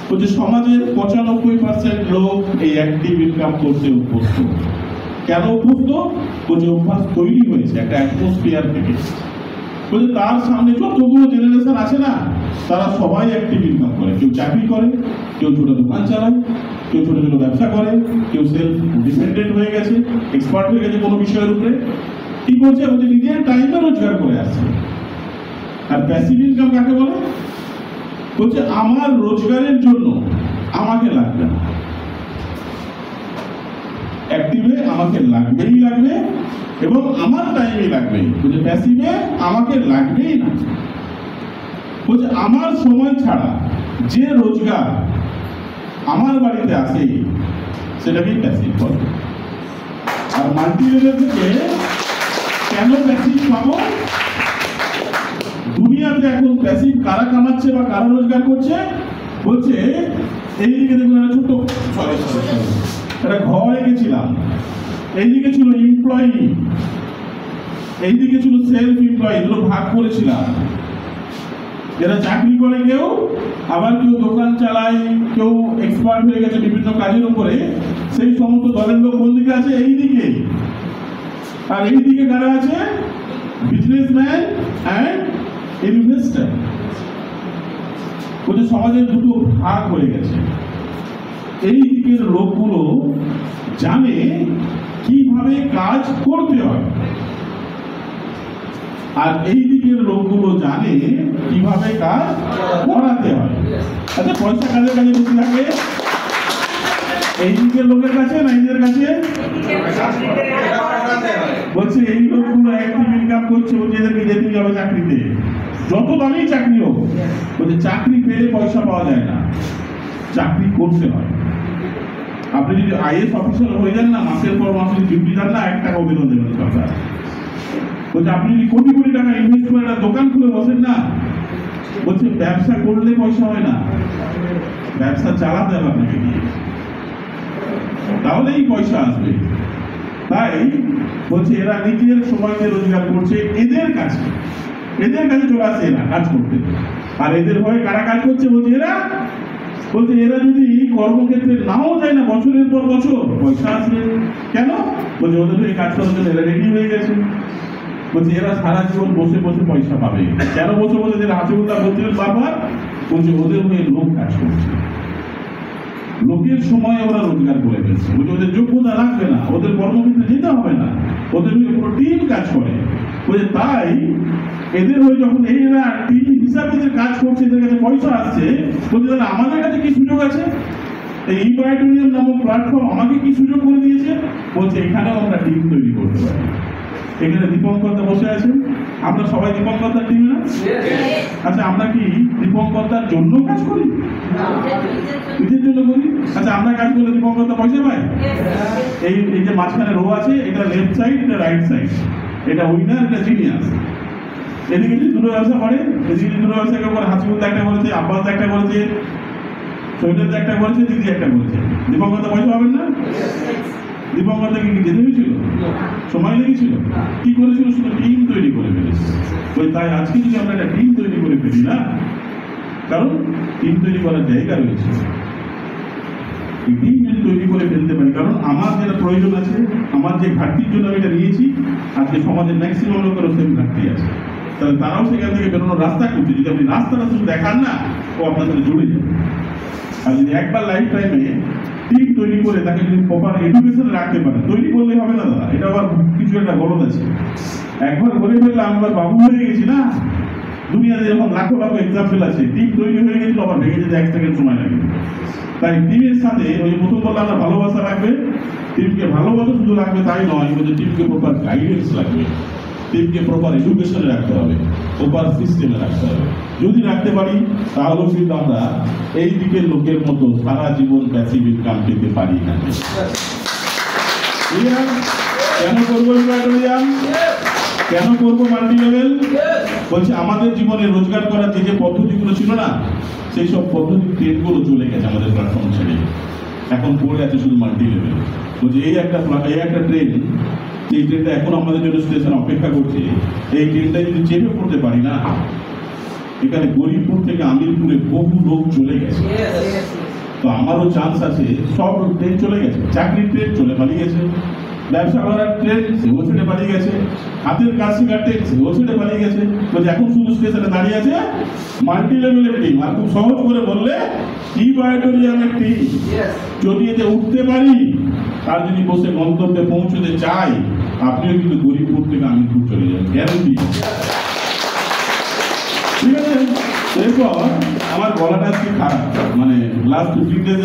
বলছে সমাজের 95% লোক এই অ্যাক্টিভ ইনকাম করতে অভ্যস্ত। কেন অভ্যস্ত? বলছে অভ্যাস তৈরি হয়েছে একটা অ্যাটমসফিয়ার থেকে। বলছে তার সামনে যতগুলো জেনারেশন আছে না, তারা সবাই অ্যাক্টিভ ইনকাম করে। কেউ চাকরি করে, কেউ ছোট দোকান চালায়, কেউ ছোট ছোট ব্যবসা করে, কেউ সেলফ ডিপেন্ডেন্ট হয়ে গেছে, এক্সপার্ট হয়ে গেছে কোনো বিষয়ের উপরে। কি করছে? বলছে নিজের টাইমে রোজগার করে আসছে। আর প্যাসিভ ইনকাম কাকে বলে? বলছে আমার রোজগারের জন্য আমাকে লাগবে না, অ্যাক্টিভে আমাকে লাগবেই লাগবে এবং আমার টাইমে লাগবে। বলছে প্যাসিভে আমাকে লাগবেই না। বলছে আমার সময় ছাড়া যে রোজগার আমার বাড়িতে আসে সেটাকে প্যাসিভ বলে। আর মাল্টি লেভেল থেকে কেন প্যাসিভ পাবো? দুনিয়াতে এখন প্যাসিভ কারা কামাচ্ছে বা কারা রোজগার করছে? বলছে এইদিকে দেখুন একটা ছোট্ট একটা ঘর এঁকেছিলাম, এইদিকে ছিল এমপ্লয়ি, এইদিকে ছিল সেলফ এমপ্লয়ি, দুটো ভাগ করেছিলাম। যারা চাকরি করে কেউ, আবার কেউ দোকান চালায়, কেউ এক্সপার্ট হয়ে গেছে বিভিন্ন কাজের উপরে। সেই সমস্ত দলের লোক কোন দিকে আছে? এইদিকে। আর এইদিকে কারা আছে? Businessman and investor. বলছে সমাজের দুটো ভাগ হয়ে গেছে। এই দিকের লোকগুলো জানে কিভাবে কাজ করতে হয়, আর এই দিকের লোকগুলো জানে কিভাবে কাজ করাতে হয়। আচ্ছা পয়সা কাজের কাছে বেশি থাকে এই দিকের লোকের কাছে না এদের কাছে? বলছে এই লোকগুলো অ্যাক্টিভ ইনকাম করছে, বলছে এদেরকে যেতে যাবে চাকরিতে, যত দামি চাকরি হোক। বলছে চাকরি পেলে পয়সা পাওয়া যায় না, চাকরি করতে হয়। আপনি যদি আইএস অফিসার হয়ে যান না, মাসের পর মাস ডিউটি দেন না, 1 টাকা বেতন দেবেন সরকার। বলছে আপনি যদি কোটি কোটি টাকা ইনভেস্ট করে একটা দোকান খুলে বসেন না, বলছে ব্যবসা করলে পয়সা হয় না, ব্যবসা চালাতে হবে আপনাকে দিয়ে, তাহলেই পয়সা আসবে। তাই বলছে এরা নিজের সময় দিয়ে রোজগার করছে, এদের কাছে চলে আসে এরা কাজ করতে। আর এদের ভয়ে কারা কাজ করছে? বলছে এরা। বলছে এরা যদি কর্মক্ষেত্রে নাও যায় না, বছরের পর বছর পয়সা আসবে। কেন? বলছে ওদের হয়ে কাজ করার জন্য এরা রেডি হয়ে গেছে। বলছে এরা সারা জীবন বসে বসে পয়সা পাবে। কেন বসে বসে? যেটা হাসিবুল্লাহ বলছিলেন বারবার, বলছে ওদের হয়ে লোক কাজ করছে, লোকের সময় ওরা রোজগার করে ফেলছে। বলছে ওদের যোগ্যতা লাগবে না, ওদের কর্মক্ষেত্রে যেতে হবে না, ওদের হয়ে পুরো টিম কাজ করে। বলছে তাই এদের হয়ে যখন এরা টিম হিসাবে যে কাজ করছে, এদের কাছে পয়সা আসছে, বলছে তাহলে আমাদের কাছে কি সুযোগ আছে? এই ইনভাইটোরিয়াম নামক প্ল্যাটফর্ম আমাকে কি সুযোগ করে দিয়েছে? বলছে এখানেও আমরা টিম তৈরি করতে পারি। এখানে দীপঙ্করদা বসে আছেন, আমরা সবাই দীপঙ্করদার টিমে না? আচ্ছা আমরা কি দীপঙ্করদার জন্য কাজ করি? নিজের জন্য করি। আচ্ছা আমরা কাজ করলে দীপঙ্করদা পয়সা পায়? এই যে মাঝখানে রো আছে, এটা লেফট সাইড, এটা রাইট সাইড, এটা উইনার, এটা জিনিয়াস। এদিকে যদি দুটো ব্যবসা করে, এদিকে দুটো ব্যবসা কেউ করে, হাসিবুল্লাহ একটা করেছে, আব্বাস একটা করেছে, সৈন্যদা একটা করেছে, দিদি একটা করেছে, দীপঙ্করদা পয়সা পাবেন না? দীপঙ্করদা কি যেতে হয়েছিল? সময় লেগেছিল? কি করেছিল? শুধু টিম তৈরি করে ফেলেছে। তাই আজকে যদি আমরা একটা টিম তৈরি করে ফেলি না, কারণ টিম তৈরি করার জায়গা রয়েছে, টিম যদি তৈরি করে ফেলতে পারি, কারণ আমার যেটা প্রয়োজন আছে, আমার যে ঘাটতির জন্য আমি এটা নিয়েছি, আজকে সমাজের ম্যাক্সিমাম লোকেরও সেম ঘাটতি আছে, তাহলে তারাও সেখান থেকে বেরোনোর রাস্তা খুঁজছে। যদি আপনি রাস্তাটা শুধু দেখান না, ও আপনার সাথে জুড়ে যাবে। আর যদি একবার লাইফ টাইমে টিম তৈরি করে তাকে যদি প্রপার এডুকেশনে রাখতে পারে, তৈরি করলে হবে না দাদা, এটা আবার কিছু একটা গরজ আছে। একবার করে ফেললে আমরা বাবু হয়ে গেছি না, দুনিয়াতে যখন লাখো লাখো এক্সাম্পল আছে, টিম তৈরি হয়ে গেছিল, আবার ভেঙে যেতে 1 সেকেন্ড সময় লাগে। তাই টিমের সাথে ওই প্রথম বললে আমরা ভালোবাসা রাখবে, টিমকে ভালোবাসা শুধু রাখবে তাই নয়, বলছে টিমকে প্রপার গাইডেন্স লাগবে, টিমকে প্রপার এডুকেশনে রাখতে হবে, প্রপার সিস্টেমে রাখতে হবে। যদি রাখতে পারি তাহলেও কিন্তু আমরা এই দিকের লোকের মতো সারা জীবন প্যাসিভ ইনকাম পেতে পারি না। কেন করবো ইনভাইটোরিয়াম? কেন করবো মাল্টি লেভেল? বলছে আমাদের জীবনে রোজগার করার যে পদ্ধতিগুলো ছিল না, সেই সব পদ্ধতির ট্রেনগুলো চলে গেছে আমাদের প্ল্যাটফর্ম ছেড়ে, এখন পড়ে আছে শুধু মাল্টি লেভেল। বলছে এই একটা ট্রেন, এই ট্রেনটা এখন আমাদের জন্য স্টেশন অপেক্ষা করছে, এই ট্রেনটা যদি চেপে পড়তে পারি না, এখানে গরিবপুর থেকে আমিরপুরে বহু লোক চলে গেছে। তো আমারও চান্স আছে। সব ট্রেন চলে গেছে, চাকরির ট্রেন চলে পালিয়ে গেছে, ব্যবসা করার ট্রেন সেও ছেড়ে পালিয়ে গেছে, হাতের কাজ শেখার ট্রেন সেও ছেড়ে পালিয়ে গেছে। তো এখন শুধু স্টেশনে দাঁড়িয়ে আছে মাল্টি লেভেলের টিম। আর খুব সহজ করে বললে ইবায়োটোরিয়ামের টিম। যদি এতে উঠতে পারি আর যদি বসে গন্তব্যে পৌঁছতে চাই, আপনিও কিন্তু গরিবপুর থেকে আমিরপুর চলে যাবেন, গ্যারান্টি। ঠিক আছে, এরপর আমার গলাটা আজকে খারাপ, মানে লাস্ট 2-3 days